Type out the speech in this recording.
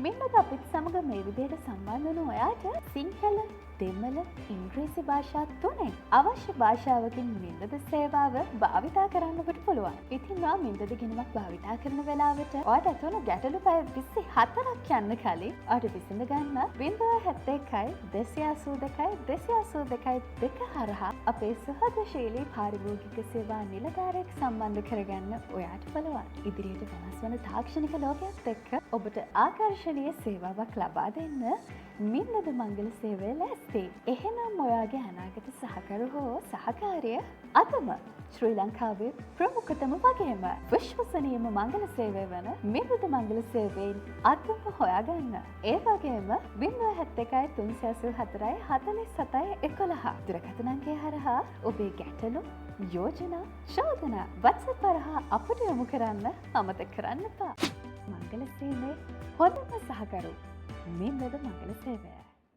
මෙන්නද අපිත් සමග මේ විදිහට සම්බන්ධ වන ඔයාට සිංහල, දෙමළ, ඉංග්‍රීසි භාෂා තුනෙන් අවශ්‍ය භාෂාවකින් මින්දද සේවාව භාවිතා කරන්න ඔබට පුළුවන්. ඉතින් ඔයා මින්දද ගිණුමක් භාවිතා කරන වෙලාවට ඔයාට ඇතිවන ගැටලු පැය 24ක් යන්න කලින් ඔයාට විසඳ ගන්න 071 282 282 2 හරහා අපේ සහදශීලී පාරිභෝගික සේවා නිලධාරියෙක් සම්බන්ධ කරගන්න ඔයාට පුළුවන්. ඉදිරියට වෙනස් වන තාක්ෂණික ලෝකයේත් එක්ක ඔබට ආකර්ශනීය සේවාවක් ලබා දෙන්න මින්දද මංගල සේවය ලෑස්ති. එහෙනම් ඔයාගේ අනාගත සහකරු හෝ සහකාරිය අදම ශ්‍රී ලංකාවේ ප්‍රමුඛතම වගේම විශ්වසනීයම මංගල සේවය වන මින්දද මංගල සේවයෙන් අදම හොයාගන්න. ඒ වගේම 071 384 47 11 දුරකථන අංකය හරහා ඔබේ ගැටලු, යෝජනා, චෝදනා WhatsApp හරහා අපට යොමු කරන්න අමතක කරන්න එපා. මංගල සේවයේ හොඳම සහකරු මින්දද මංගල සේවය.